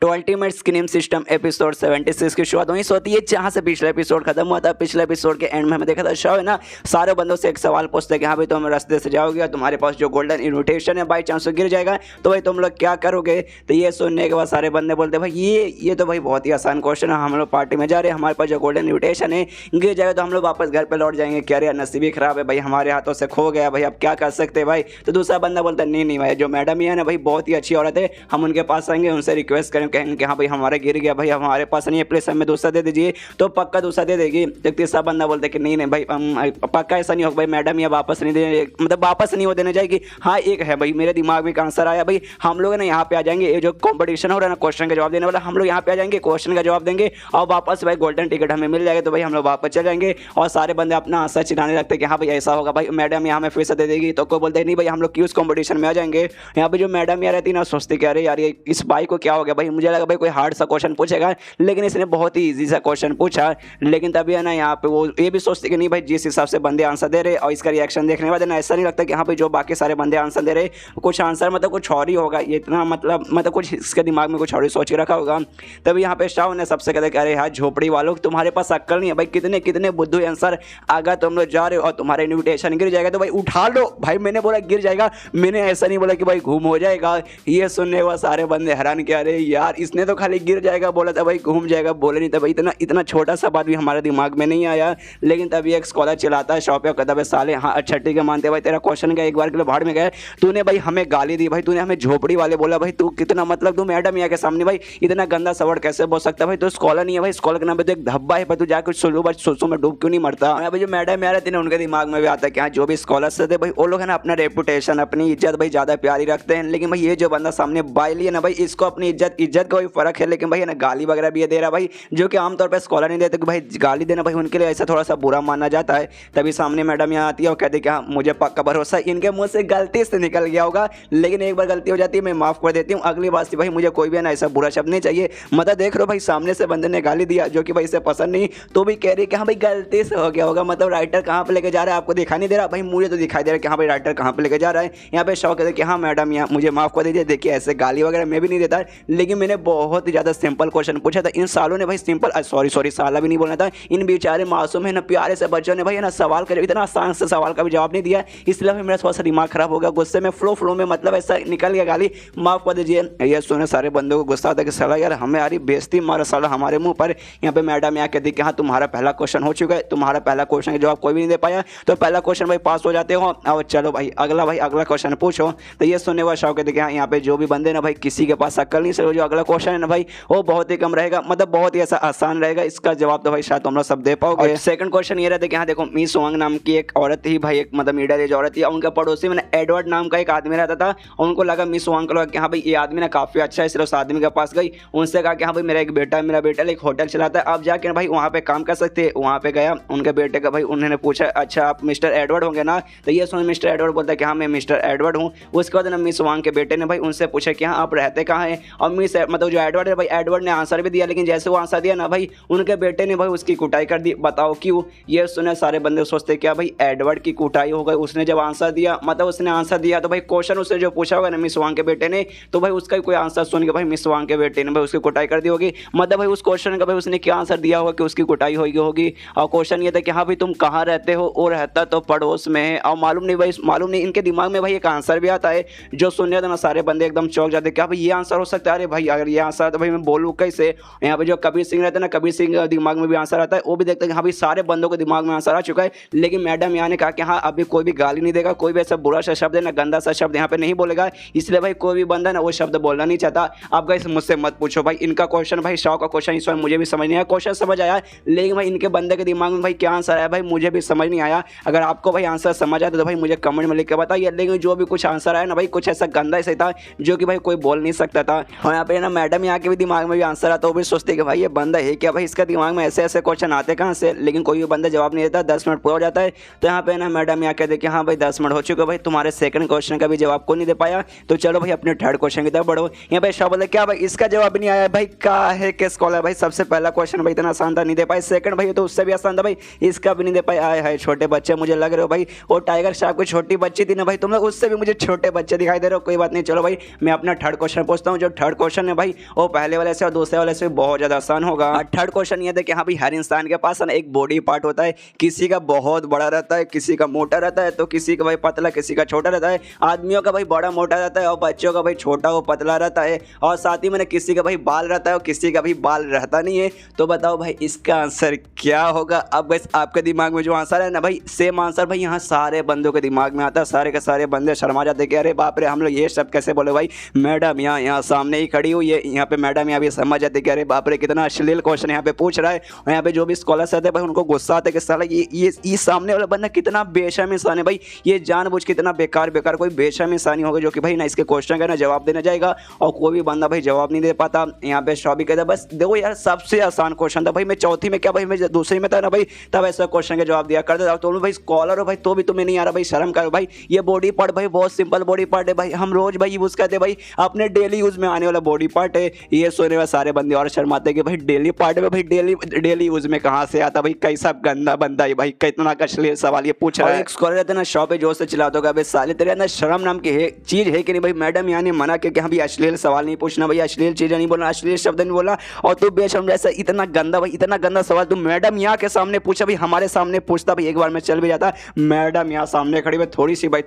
तो ultimate scream system episode 76 की शुरुआत वहीं से होती है जहां से पिछला एपिसोड खत्म हुआ था। पिछले एपिसोड के एंड में हमें देखा था शो है ना, सारे बंदों से एक सवाल पूछते कि हाँ भाई तुम रास्ते से जाओगे और तुम्हारे पास जो गोल्डन इन्विटेशन है बाई चांस गिर जाएगा तो भाई तुम लोग क्या करोगे। तो ये सुनने के बाद सारे बंदे बोलते भाई ये तो भाई बहुत ही आसान क्वेश्चन है, हम लोग पार्टी में जा रहे हैं, हमारे पास जो गोल्डन इन्विटेशन है गिर जाएगा तो हम लोग वापस घर पर लौट जाएंगे। क्या यार नसीब ही खराब है भाई, हमारे हाथों से खो गया भाई, अब क्या कर सकते हैं भाई। तो दूसरा बंदा बोलता है नहीं भाई, जो मैडम है ना भाई बहुत ही अच्छी औरत है, हम उनके पास आएंगे, उनसे रिक्वेस्ट करेंगे, कहेंगे कि हाँ भाई हमारे गिर गया भाई, हमारे पास नहीं है, प्लीज हमें दूसरा दे दीजिए, तो पक्का दूसरा दे देगी। तो तीसरा बंदा बोलता है कि नहीं भाई पक्का ऐसा नहीं होगा भाई, मैडम ये वापस नहीं दे, मतलब वापस नहीं हो देने जाएगी। हाँ एक है भाई मेरे दिमाग में एक आंसर आया भाई, हम लोग ना यहाँ पे आ जाएंगे, ये जो कॉम्पिटिशन हो रहा है ना क्वेश्चन का जवाब देने वाला, हम लोग यहाँ पे आ जाएंगे, क्वेश्चन का जवाब देंगे और वापस भाई गोल्डन टिकट हमें मिल जाएगा, तो भाई हम लोग वापस चले जाएंगे। और सारे बंदे अपना आंसर चिढ़ाने लगते हैं कि हाँ भाई ऐसा होगा भाई, मैडम यहाँ हमें फिर से दे देगी। तो कोई बोलते हैं नहीं भाई हम लोग क्यों उस कॉम्पिटिशन में आ जाएंगे। यहाँ पे जो मैडम यार रहती ना सोचती कि अरे यार ये इस भाई को क्या हो गया भाई, मुझे लगा भाई कोई हार्ड सा क्वेश्चन पूछेगा, लेकिन इसने बहुत ही इजी सा क्वेश्चन पूछा। लेकिन तभी है ना यहाँ पे वो ये भी सोचते कि नहीं भाई जिस हिसाब से बंदे आंसर दे रहे और इसका रिएक्शन देखने के बाद ना ऐसा नहीं लगता कि हाँ भाई जो बाकी सारे बंदे आंसर दे रहे कुछ आंसर मतलब कुछ और ही होगा, ये इतना मतलब कुछ इसके दिमाग में कुछ और ही सोच के रखा होगा। तभी यहाँ पे शाह ने सबसे कहते कि अरे यार झोपड़ी वालों तुम्हारे पास अक्ल नहीं है भाई, कितने कितने बुद्धू आंसर अगर तुम लोग जा रहे हो और तुम्हारा इन्विटेशन गिर जाएगा तो भाई उठा लो भाई, मैंने बोला गिर जाएगा, मैंने ऐसा नहीं बोला कि भाई घूम हो जाएगा। ये सुनने वाले सारे बंदे हैरान किया, अरे यार इसने तो खाली गिर जाएगा बोला था भाई, घूम जाएगा बोले नहीं था भाई। इतना छोटा सा बात भी हमारे दिमाग में नहीं आया। लेकिन तभी एक स्कॉलर चिल्लाता है शॉप पे, कहता है साले हाँ अच्छा ठीक है मानते भाई तेरा क्वेश्चन का एक बार के लिए भाड़ में गए, तूने भाई हमें गाली दी भाई, तूने हमें झोपड़ी वाले बोला भाई, तू कितना मतलब तू मैडम यहाँ के सामने भाई इतना गंदा सवाल कैसे बोल सकता भाई, तो स्कॉलर नहीं है भाई, स्कॉलर के नाम पे तो एक धब्बा है भाई, तू जाकर सोचो बस सोचो में डूब क्यों नहीं मरता। भाई जो मैडम यार रहती है उनके दिमाग में भी आता है कि हाँ जो भी स्कॉलर्स थे भाई वो लोग है ना अपना रेपुटेशन अपनी इज्जत भाई ज़्यादा प्यारी रखते हैं, लेकिन भाई ये जो बंदा सामने बाई लिया ना भाई इसको अपनी इज्जत का कोई फर्क है, लेकिन भाई है ना गाली वगैरह भी दे रहा भाई, जो कि आमतौर पर स्कॉलर नहीं देते कि भाई गाली देना भाई उनके लिए ऐसा थोड़ा सा बुरा माना जाता है। तभी सामने मैडम यहाँ आती है और कहती है कि हाँ मुझे पक्का भरोसा है इनके मुँह से गलती से निकल गया होगा, लेकिन एक बार गलती हो जाती है मैं माफ़ कर देती हूँ, अगली बार से भाई मुझे कोई भी ना ऐसा बुरा शब्द नहीं चाहिए। मतलब देख लो भाई सामने से बंदे ने गाली दिया जो कि भाई इसे पसंद नहीं, तो भी कह रही कि हाँ भाई गलती से हो गया होगा, मतलब राइटर कहाँ पे लेके जा रहा है आपको दिखाई नहीं दे रहा भाई, मुझे तो दिखाई दे रहा है कि हाँ भाई राइटर कहाँ पे लेके जा रहा है। यहाँ पे शौक है कि हाँ मैडम यहाँ मुझे माफ़ कर दीजिए, देखिए ऐसे गाली वगैरह मैं भी नहीं देता, लेकिन मैंने बहुत ही ज़्यादा सिंपल क्वेश्चन पूछा था। इन सालों ने भाई सिंपल सॉरी साला भी नहीं बोलना था, इन बेचारे मासूम है ना प्यारे से बच्चों ने भाई है ना सवाल कर इतना आसान से सवाल का भी जवाब नहीं दिया, इसलिए भाई मेरा थोड़ा सा दिमाग खराब हो गया, गुस्से में फ्लो में मतलब ऐसा निकल गया गाली, माफ़ कर दीजिए। ये सुने सारे बंदों को गुस्सा आता कि साला यार हमें आ रही बेइज्जती मारा साला हमारे मुंह पर। यहाँ पे मैडम यहाँ कहती कि हाँ तुम्हारा पहला क्वेश्चन हो चुका है, तुम्हारा पहला क्वेश्चन का जवाब कोई भी नहीं दे पाया, तो पहला क्वेश्चन भाई पास हो जाते हो और चलो भाई अगला क्वेश्चन पूछो। तो ये सुनने वाला शौक कहते कि हाँ यहाँ पे जो भी बंदे ना भाई किसी के पास अक्ल नहीं से जो अगला क्वेश्चन है ना भाई वो बहुत ही कम रहेगा, मतलब बहुत ही ऐसा आसान रहेगा, इसका जवाब तो भाई शायद तुम लोग सब दे पाओगे। सेकंड क्वेश्चन ये रहता है कि हाँ देखो मिस वांग नाम की एक औरत थी भाई, एक मतलब मिडिल एज औरत थी, उनके पड़ोसी में एडवर्ड नाम का एक आदमी रहता था, और उनको लगा मिस वांग को लगा कि हाँ भाई ये आदमी ना काफी अच्छा है, इसलिए उस आदमी के पास गई, उनसे कहा कि हाँ भाई मेरा बेटा एक होटल चलाता है, आप जाके भाई वहाँ पे काम कर सकते हैं। वहाँ पे गया उनके बेटे का भाई, उन्होंने पूछा अच्छा आप मिस्टर एडवर्ड होंगे ना, तो ये सुन मिस्टर एडवर्ड बोलता है कि हाँ मैं मिस्टर एडवर्ड हूँ। उसके बाद ना मिस वांग के बेटे ने भाई उनसे पूछा कि हाँ आप रहते कहाँ हैं, और मिस मतलब जो एडवर्ड है भाई एडवर्ड ने आंसर भी दिया, लेकिन जैसे वो आंसर दिया ना भाई उनके बेटे ने भाई उसकी कुटाई कर दी, बताओ क्यों। ये सुने सारे बंदे सोचते क्या भाई एडवर्ड की कुटाई हो गई, उसने जब आंसर दिया मतलब उसने आंसर दिया तो भाई क्वेश्चन उससे जो पूछा होगा ना मिस वांग के बेटे ने, तो भाई उसका कोई आंसर सुन के भाई मिस वांग के बेटे ने भाई उसकी कुटाई कर दी होगी, मतलब भाई उस क्वेश्चन का भाई उसने क्या आंसर दिया होगा कि उसकी कुटाई होगी। और क्वेश्चन ये था कि हाँ भाई तुम कहाँ रहते हो, और रहता तो पड़ोस में है, और मालूम नहीं इनके दिमाग में भाई एक आंसर भी आता है जो सुनने ना सारे बंदे एकदम चौंक जाते क्या भाई ये आंसर हो सकता है, अरे भाई अगर ये आंसर तो भाई मैं बोलूँ कैसे। यहाँ पे जो कबीर सिंह रहते हैं ना, कबीर सिंह दिमाग में भी आंसर आता है, वो भी देखते हैं कि हाँ भाई सारे बंदों के दिमाग में आंसर आ चुका है, लेकिन मैडम यहाँ ने कहा कि हाँ अभी कोई भी गाली नहीं देगा, कोई भी ऐसा बुरा सा शब्द है ना गंदा सा शब्द यहाँ पे नहीं बोलेगा, इसलिए भाई कोई भी बंदा ना वो शब्द बोलना नहीं चाहता। आप गाइस मुझसे मत पूछो भाई इनका क्वेश्चन भाई शौक का क्वेश्चन, इस मुझे भी समझ नहीं आया, क्वेश्चन समझ आया लेकिन भाई इनके बंदे के दिमाग में भाई क्या आंसर आया भाई मुझे भी समझ नहीं आया। अगर आपको भाई आंसर समझ आया तो भाई मुझे कमेंट में लिख के बताइए, लेकिन जो भी कुछ आंसर आया ना भाई कुछ ऐसा गंदा ऐसा था जो कि भाई कोई बोल नहीं सकता था। और यहाँ पे ना मैडम यहाँ के भी दिमाग में भी आंसर आता, वो भी सोचते कि भाई ये बंदा है क्या भाई, इसका दिमाग में ऐसे ऐसे क्वेश्चन आते कहाँ से, लेकिन कोई भी बंदा जवाब नहीं देता। 10 मिनट पूरा हो जाता है तो यहाँ पे ना मैडम यहाँ कहते कि हाँ भाई 10 मिनट हो चुके भाई, तुम्हारे सेकंड क्वेश्चन का भी जवाब को नहीं दे पाया, तो चलो भाई अपने थर्ड क्वेश्चन की तरफ बढ़ो। यहाँ पे शाह बोले क्या भाई इसका जवाब नहीं आया भाई, क्या है किस कॉलर भाई, सबसे पहला क्वेश्चन भाई इतना आसान था नहीं दे पाए, सेकंड भाई तो उससे भी आसान था भाई इसका भी नहीं दे पाए। आए हाय छोटे बच्चे मुझे लग रहे हो भाई, वो टाइगर श्रॉफ की छोटी बच्ची थी ना भाई, तुम लोग उससे भी मुझे छोटे बच्चे दिखाई दे रहे हो, कोई बात नहीं चलो भाई मैं अपना थर्ड क्वेश्चन पूछता हूँ। जो थर्ड क्वेश्चन है भाई वो पहले वाले से और दूसरे वाले से बहुत ज़्यादा आसान होगा। थर्ड क्वेश्चन ये था कि हाँ भाई हर इंसान के पास ना एक बॉडी पार्ट होता है, किसी का बहुत बड़ा रहता है, किसी का मोटा रहता है, तो किसी का भाई पतला, किसी का छोटा रहता है। आदमियों का भाई बड़ा मोटा रहता है और बच्चों का भाई छोटा वो पतला रहता है, और साथ ही में किसी का भाई बाल रहता है और किसी का भी बाल रहता नहीं है। तो बताओ भाई इसका आंसर क्या होगा। अब बस आपके दिमाग में जो आंसर है ना भाई सेम आंसर भाई यहाँ सारे बंदों के दिमाग में आता है। सारे के सारे बंदे शर्मा जाते कि अरे बाप रे हम लोग ये सब कैसे बोले भाई। मैडम यहाँ सामने ही खड़ी हुई है, यहाँ पे मैडम यहाँ भी समझ जाते कि अरे बाप रे कितना अश्लील क्वेश्चन यहाँ पे पूछ रहा है। और यहाँ पे जो भी स्कॉलर्स रहते हैं भाई उनको गुस्सा आता है कि साला ये सामने वाला बंदा कितना बेशर्म इंसान है भाई, ये जानबूझ कितना बेकार कोई बेशर्म इंसान होगा जो कि भाई ना इसके क्वेश्चन का ना जवाब देना जाएगा और कोई भी बंदा भाई जवाब नहीं दे पाता। यहाँ पे शॉबी कहता बस देखो यार सबसे आसान क्वेश्चन था भाई, मैं चौथी में क्या भाई मैं दूसरी में था ना भाई तब ऐसा क्वेश्चन का जवाब दिया करता था। तुम भाई स्कॉलर हो भाई तो भी तुम्हें नहीं आ रहा भाई, शर्म करो भाई। ये बॉडी पार्ट भाई बहुत सिंपल बॉडी पार्ट है भाई, हम रोज भाई यूज करते भाई, अपने डेली यूज में आने वाला बॉडी पार्ट है। ये सोने वाले सारे बंदे और शर्माते हैं कि भाई डेली पार्ट में भाई डेली यूज में कहाँ से आता भाई, कैसा गंदा बंदा है भाई, कितना अश्लील सवाल ये पूछ रहा है। एक स्कॉलर रहता है ना शॉप पे जोर से चिल्लाता होगा भाई साले तेरे अंदर शर्म नाम की चीज है कि नहीं भाई। मैडम यहाँ ने मना किया कि हाँ भाई अश्लील सवाल नहीं पूछना भाई, अश्लील चीजें नहीं बोलना, अश्लील शब्द नहीं बोलना, और तू बेशर्म जैसा इतना गंदा भाई इतना गंदा सवाल तू मैडम यहाँ के सामने पूछा भाई, हमारे सामने पूछता भाई एक बार मैं चल भी जाता। मैडम यहाँ सामने खड़ी भाई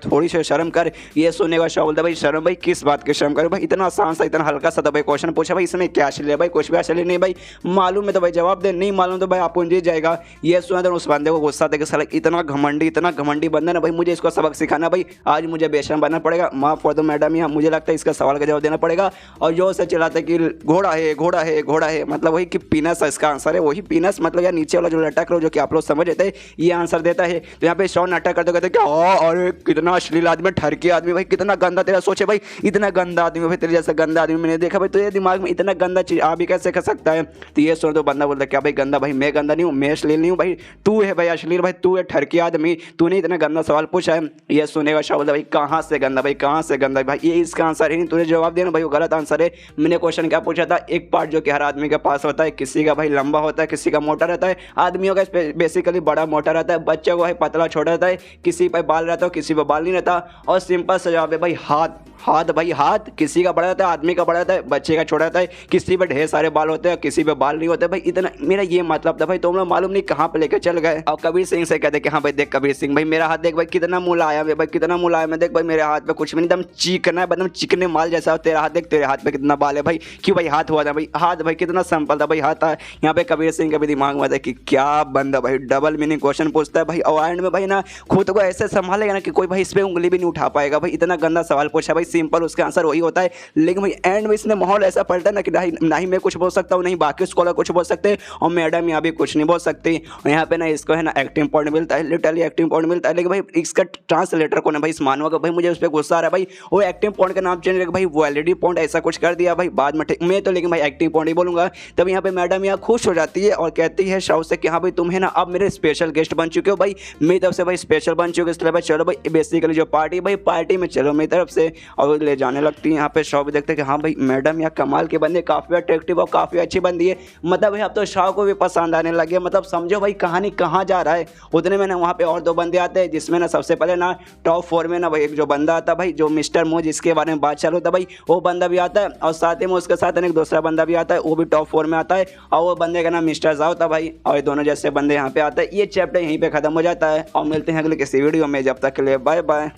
थोड़ी सी शर्म कर। ये सुनने का शौक बोलता भाई शर्म भाई किस बात की शर्म कर भाई, इतना आसान सा इतना हल्का सा तो भाई क्वेश्चन पूछा भाई इसमें क्या अश्लील है भाई, कुछ भी अश्लील नहीं भाई, मालूम है तो भाई जवाब दे, नहीं मालूम तो भाई आप जीत जाएगा। ये सुना तो उस बंदे को गुस्सा था कि साला इतना घमंडी बंदा ना भाई, मुझे इसको सबक सिखाना भाई, आज मुझे बेशर्म बनना पड़ेगा, माफ कर दो मैडम यहाँ, मुझे लगता है इसका सवाल का जवाब देना पड़ेगा। और जो से चिल्लाता है कि घोड़ा है मतलब वही कि पीनस इसका आंसर है, वही पीनस मतलब यार नीचे वाला जो लटक रहा जो कि आप लोग समझ रहे थे ये आंसर देता है। तो यहाँ पे शॉन नाटक करते कहते क्या और कितना अश्लील आदमी, ठरकी आदमी भाई, कितना गंदा तेरा सोचे भाई, इतना गंदा आदमी भाई, तेरे जैसा गंदा आदमी मैंने देखा भाई, तेरे दिमाग में इतना गंदा चीज आ भी कैसे कर सकता है। तो ये सुन तो बंदा बोलता क्या भाई गंदा भाई, मैं गंदा नहीं हूँ, मैं अश्लील नहीं हूँ भाई, तू है भाई अश्लील भाई, तू है ठरकी आदमी, तूने इतना गंदा सवाल पूछा है। ये सुनेगा शाह बोलता भाई कहाँ से गंदा भाई, ये इसका आंसर ही नहीं, तूने जवाब देना भाई वो गलत आंसर है। मैंने क्वेश्चन क्या पूछा था, एक पार्ट जो कि हर आदमी के पास होता है, किसी का भाई लंबा होता है, किसी का मोटा रहता है, आदमियों का बेसिकली बड़ा मोटा रहता है, बच्चों को भाई पतला छोटा रहता है, किसी पे बाल रहता है किसी पे बाल नहीं रहता। और सिंपल सा जवाब है भाई हाथ भाई, हाथ किसी का बड़ा रहता है, आदमी का बड़ा रहता है, बच्चे का छोटा रहता है, किसी पे ढेर सारे बाल होते हैं किसी पे बाल नहीं होते भाई। इतना मेरा ये मतलब था भाई, तुम लोग मालूम नहीं कहाँ पे लेकर चल गए। और कबीर सिंह से कहते कि हाँ भाई देख कबीर सिंह भाई मेरा हाथ देख भाई कितना मुलायम है भाई, कितना मुलायम है, देख भाई मेरे हाथ पे कुछ भी नहीं, एकदम चिकना है, एकदम चिकने माल जैसा। तेरा हाथ देख, तेरे हाथ पे कितना बाल है भाई, क्यों भाई हाथ हुआ था भाई, हाथ भाई कितना सिंपल था भाई हाथ था। यहाँ पे कबीर सिंह के भी दिमाग में था कि क्या बंदा भाई डबल मीनिंग क्वेश्चन पूछता है भाई, और एंड में भाई ना खुद को ऐसे संभालेगा ना कि कोई भाई इस पर उंगली भी नहीं उठा पाएगा भाई, इतना गंदा सवाल पूछा भाई, सिंपल उसका आंसर वही होता है। लेकिन भाई एंड में इसने माहौल ऐसा पलटा ना कि ना ही मैं कुछ बोल सकता हूँ, नहीं बाकी स्कॉलर कुछ बोल सकते और मैडम यहाँ भी कुछ नहीं बोल सकती। और यहाँ पे ना इसको है ना एक्टिंग पॉइंट मिलता है, लिटरली एक्टिंग पॉइंट मिलता है। लेकिन भाई इसका ट्रांसलेटर को ना भाई मानवा का भाई मुझे उस पर गुस्सा आ रहा है भाई, वो एक्टिंग पॉइंट का नाम चेंज करके भाई वैलिडिटी पॉइंट ऐसा कुछ कर दिया भाई बाद में, मैं तो लेकिन भाई एक्टिंग पॉइंट ही बोलूंगा। तब यहाँ पे मैडम यहाँ खुश हो जाती है और कहती है शाह से कि हाँ भाई तुम है ना अब मेरे स्पेशल गेस्ट बन चुके हो भाई, मेरी तरफ से भाई स्पेशल बन चुके हो, इसलिए भाई चलो भाई बेसिकली जो पार्टी भाई पार्टी में चलो मेरी तरफ से। और ले जाने लगती है। यहाँ पे शाह भी देखते हैं कि हाँ भाई मैडम यहाँ कमाल के बंदे, काफ़ी अट्रैक्टिव और काफ़ी अच्छी बंदी है, मतलब भाई अब तो शाह को भी पसंद आने लगे, मतलब समझो भाई कहानी कहाँ जा रहा है। उतने में ना वहाँ पे और दो बंदे आते हैं जिसमें ना सबसे पहले ना टॉप 4 में ना भाई एक जो बंदा आता है भाई जो मिस्टर मो जिसके बारे में बात चालू था भाई, वो बंदा भी आता है और साथ ही में उसके साथ एक दूसरा बंदा भी आता है, वो भी टॉप 4 में आता है और वो बंदे का नाम मिस्टर जाओ था भाई। और दोनों जैसे बंदे यहाँ पे आते हैं। ये चैप्टर यहीं पे खत्म हो जाता है और मिलते हैं अगले किसी वीडियो में, जब तक के लिए बाय बाय।